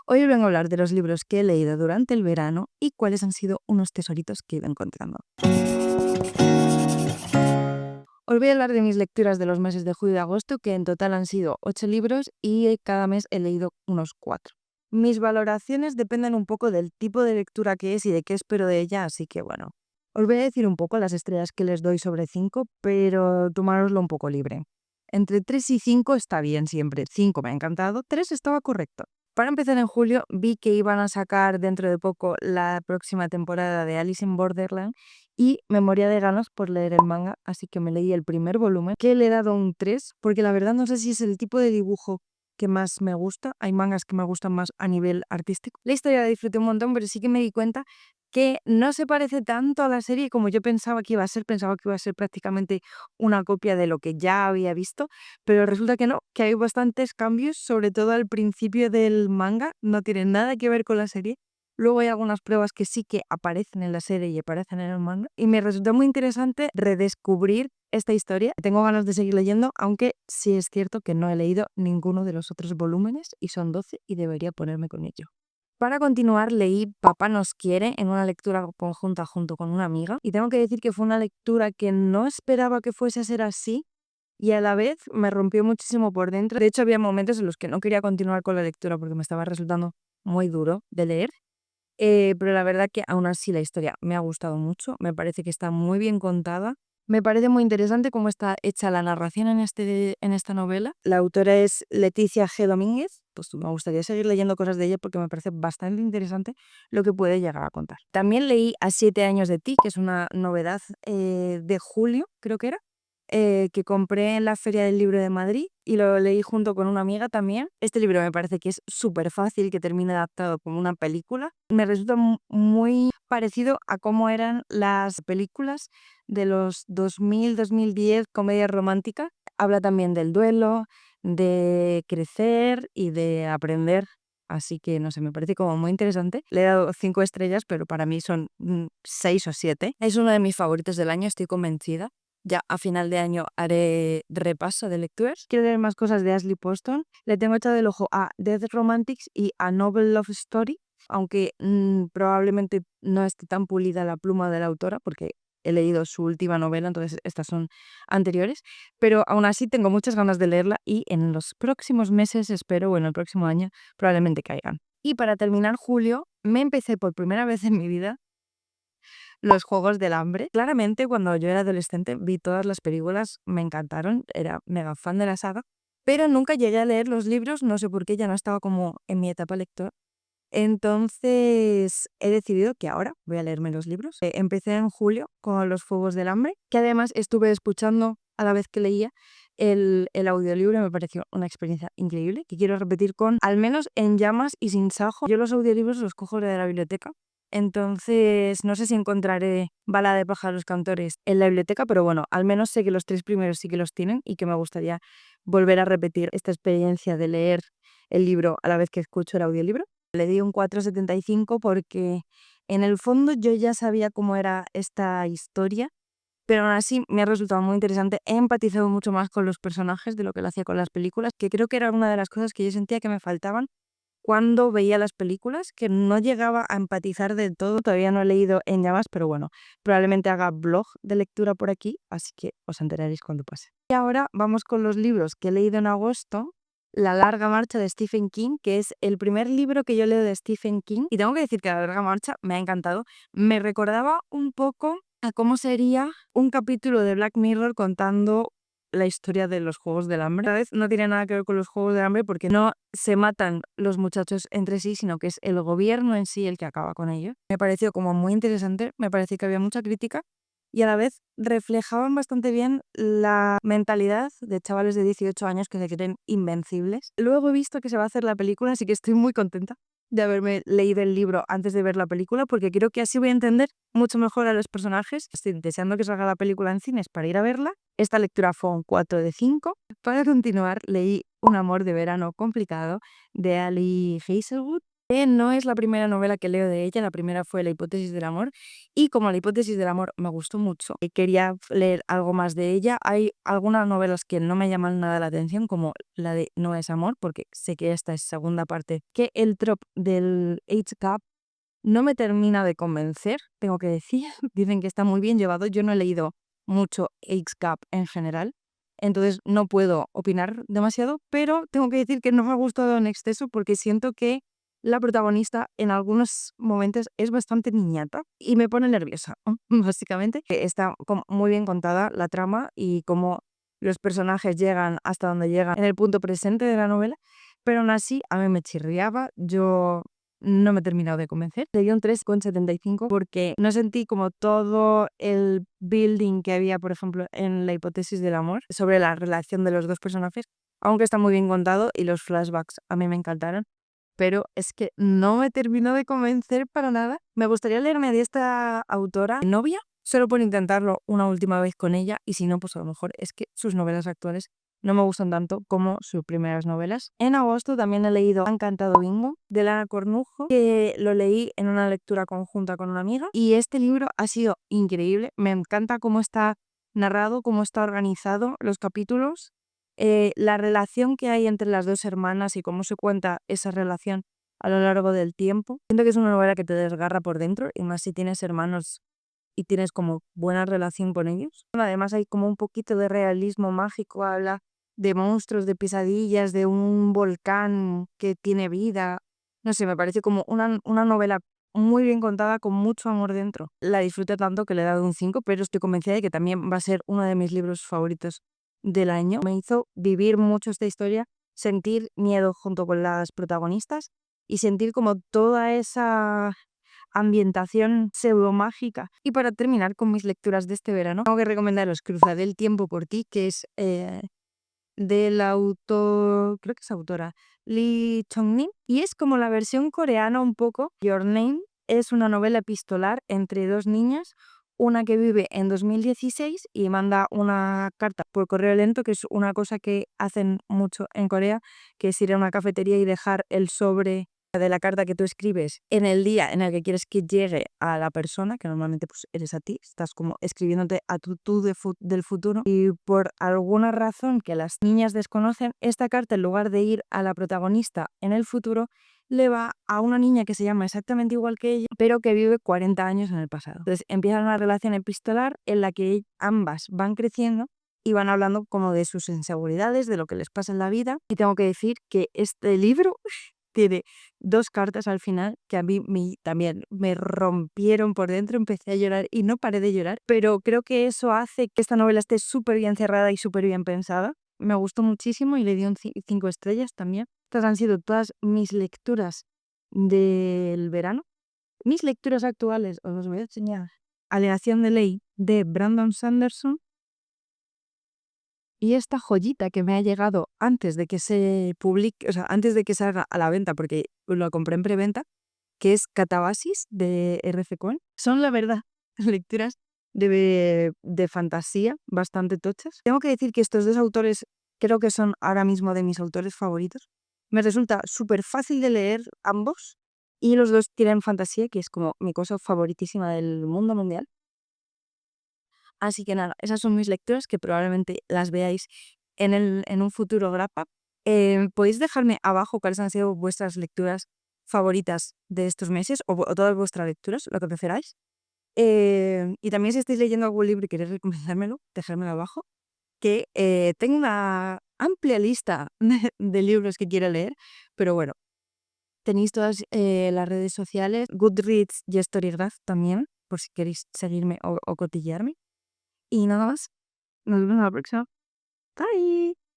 Hoy os vengo a hablar de los libros que he leído durante el verano y cuáles han sido unos tesoritos que he ido encontrando. Os voy a hablar de mis lecturas de los meses de julio y agosto, que en total han sido 8 libros y cada mes he leído unos 4. Mis valoraciones dependen un poco del tipo de lectura que es y de qué espero de ella, así que bueno, os voy a decir un poco las estrellas que les doy sobre 5, pero tomároslo un poco libre. Entre 3 y 5 está bien siempre, 5 me ha encantado, 3 estaba correcto. Para empezar, en julio vi que iban a sacar dentro de poco la próxima temporada de Alice in Borderland y me moría de ganas por leer el manga, así que me leí el primer volumen, que le he dado un 3, porque la verdad no sé si es el tipo de dibujo que más me gusta. Hay mangas que me gustan más a nivel artístico. La historia la disfruté un montón, pero sí que me di cuenta que no se parece tanto a la serie como yo pensaba que iba a ser. Pensaba que iba a ser prácticamente una copia de lo que ya había visto, pero resulta que no, que hay bastantes cambios, sobre todo al principio del manga, no tiene nada que ver con la serie. Luego hay algunas pruebas que sí que aparecen en la serie y aparecen en el manga, y me resultó muy interesante redescubrir esta historia. Tengo ganas de seguir leyendo, aunque sí es cierto que no he leído ninguno de los otros volúmenes, y son 12 y debería ponerme con ello. Para continuar, leí Papá nos quiere en una lectura conjunta junto con una amiga, y tengo que decir que fue una lectura que no esperaba que fuese a ser así, y a la vez me rompió muchísimo por dentro. De hecho, había momentos en los que no quería continuar con la lectura porque me estaba resultando muy duro de leer, pero la verdad que aún así la historia me ha gustado mucho, me parece que está muy bien contada. Me parece muy interesante cómo está hecha la narración en esta novela. La autora es Leticia G. Domínguez. Pues me gustaría seguir leyendo cosas de ella porque me parece bastante interesante lo que puede llegar a contar. También leí A 7 años de ti, que es una novedad de julio, creo que era, que compré en la Feria del Libro de Madrid y lo leí junto con una amiga también. Este libro me parece que es súper fácil que termine adaptado como una película. Me resulta muy parecido a cómo eran las películas de los 2000, 2010, comedias románticas. Habla también del duelo, de crecer y de aprender. Así que, no sé, me parece como muy interesante. Le he dado 5 estrellas, pero para mí son 6 o 7. Es uno de mis favoritos del año, estoy convencida. Ya a final de año haré repaso de lecturas. Quiero leer más cosas de Ashley Poston. Le tengo echado el ojo a Death Romantics y a Novel Love Story, aunque probablemente no esté tan pulida la pluma de la autora, porque he leído su última novela, entonces estas son anteriores, pero aún así tengo muchas ganas de leerla y en los próximos meses, espero, o en el próximo año, probablemente caigan. Y para terminar julio, me empecé por primera vez en mi vida los Juegos del Hambre. Claramente, cuando yo era adolescente, vi todas las películas, me encantaron, era mega fan de la saga, pero nunca llegué a leer los libros, no sé por qué, ya no estaba como en mi etapa lectora. Entonces he decidido que ahora voy a leerme los libros. Empecé en julio con Los Juegos del Hambre, que además estuve escuchando a la vez que leía el audiolibro, y me pareció una experiencia increíble, que quiero repetir con al menos En llamas y Sin sajo. Yo los audiolibros los cojo de la biblioteca, entonces no sé si encontraré Bala de pájaros cantores en la biblioteca, pero bueno, al menos sé que los 3 primeros sí que los tienen y que me gustaría volver a repetir esta experiencia de leer el libro a la vez que escucho el audiolibro. Le di un 4,75 porque en el fondo yo ya sabía cómo era esta historia, pero aún así me ha resultado muy interesante. He empatizado mucho más con los personajes de lo que lo hacía con las películas, que creo que era una de las cosas que yo sentía que me faltaban cuando veía las películas, que no llegaba a empatizar del todo. Todavía no he leído En llamas, pero bueno, probablemente haga blog de lectura por aquí, así que os enteraréis cuando pase. Y ahora vamos con los libros que he leído en agosto. La larga marcha de Stephen King, que es el primer libro que yo leo de Stephen King, y tengo que decir que La larga marcha me ha encantado. Me recordaba un poco a cómo sería un capítulo de Black Mirror contando la historia de los Juegos del Hambre. Esta vez no tiene nada que ver con los Juegos del Hambre porque no se matan los muchachos entre sí, sino que es el gobierno en sí el que acaba con ellos. Me pareció como muy interesante, me pareció que había mucha crítica y a la vez reflejaban bastante bien la mentalidad de chavales de 18 años que se creen invencibles. Luego he visto que se va a hacer la película, así que estoy muy contenta de haberme leído el libro antes de ver la película, porque creo que así voy a entender mucho mejor a los personajes. Estoy deseando que salga la película en cines para ir a verla. Esta lectura fue un 4 de 5. Para continuar, leí Un amor de verano complicado de Ali Hazelwood. No es la primera novela que leo de ella, la primera fue La hipótesis del amor, y como La hipótesis del amor me gustó mucho y quería leer algo más de ella, hay algunas novelas que no me llaman nada la atención, como la de No es amor, porque sé que esta es segunda parte, que el trop del age gap no me termina de convencer, tengo que decir. Dicen que está muy bien llevado. Yo no he leído mucho age gap en general, entonces no puedo opinar demasiado, pero tengo que decir que no me ha gustado en exceso porque siento que la protagonista en algunos momentos es bastante niñata y me pone nerviosa, básicamente. Está muy bien contada la trama y cómo los personajes llegan hasta donde llegan en el punto presente de la novela, pero aún así a mí me chirriaba. Yo no me he terminado de convencer. Le di un 3,75 porque no sentí como todo el building que había, por ejemplo, en La hipótesis del amor, sobre la relación de los dos personajes, aunque está muy bien contado y los flashbacks a mí me encantaron, pero es que no me terminó de convencer para nada. Me gustaría leerme de esta autora Novia, solo por intentarlo una última vez con ella, y si no, pues a lo mejor es que sus novelas actuales no me gustan tanto como sus primeras novelas. En agosto también he leído Han cantado bingo, de Lana Cornujo, que lo leí en una lectura conjunta con una amiga, y este libro ha sido increíble. Me encanta cómo está narrado, cómo está organizado, los capítulos, la relación que hay entre las dos hermanas y cómo se cuenta esa relación a lo largo del tiempo. Siento que es una novela que te desgarra por dentro, y más si tienes hermanos y tienes como buena relación con ellos. Además hay como un poquito de realismo mágico, habla de monstruos, de pesadillas, de un volcán que tiene vida. No sé, me parece como una novela muy bien contada, con mucho amor dentro. La disfruté tanto que le he dado un 5, pero estoy convencida de que también va a ser uno de mis libros favoritos del año. Me hizo vivir mucho esta historia, sentir miedo junto con las protagonistas y sentir como toda esa ambientación pseudomágica. Y para terminar con mis lecturas de este verano, tengo que recomendaros Cruzaré el tiempo por ti, que es del autor, creo que es autora, Lee Chong-nim, y es como la versión coreana un poco. Your Name es una novela epistolar entre dos niñas, una que vive en 2016 y manda una carta por correo lento, que es una cosa que hacen mucho en Corea, que es ir a una cafetería y dejar el sobre de la carta que tú escribes en el día en el que quieres que llegue a la persona, que normalmente pues eres a ti, estás como escribiéndote a tu tú del futuro, y por alguna razón que las niñas desconocen, esta carta, en lugar de ir a la protagonista en el futuro, le va a una niña que se llama exactamente igual que ella, pero que vive 40 años en el pasado. Entonces empieza una relación epistolar en la que ambas van creciendo y van hablando como de sus inseguridades, de lo que les pasa en la vida. Y tengo que decir que este libro tiene dos cartas al final que a mí también me rompieron por dentro, empecé a llorar y no paré de llorar, pero creo que eso hace que esta novela esté súper bien cerrada y súper bien pensada. Me gustó muchísimo y le di un 5 estrellas también. Estas han sido todas mis lecturas del verano. Mis lecturas actuales os voy a enseñar Alegación de ley de Brandon Sanderson, y esta joyita que me ha llegado antes de que se publique, o sea, antes de que salga a la venta, porque lo compré en preventa, que es Catabasis de RC Cohen. Son, la verdad, lecturas de fantasía bastante tochas. Tengo que decir que estos dos autores creo que son ahora mismo de mis autores favoritos. Me resulta súper fácil de leer ambos, y los dos tienen fantasía, que es como mi cosa favoritísima del mundo mundial. Así que nada, esas son mis lecturas, que probablemente las veáis en un futuro wrap up. Podéis dejarme abajo cuáles han sido vuestras lecturas favoritas de estos meses, o todas vuestras lecturas, lo que preferáis. Y también, si estáis leyendo algún libro y queréis recomendármelo, dejármelo abajo, que tengo una amplia lista de libros que quiero leer, pero bueno, tenéis todas las redes sociales, Goodreads y Storygraph también, por si queréis seguirme o cotillearme. Y nada más, nos vemos la próxima. Bye.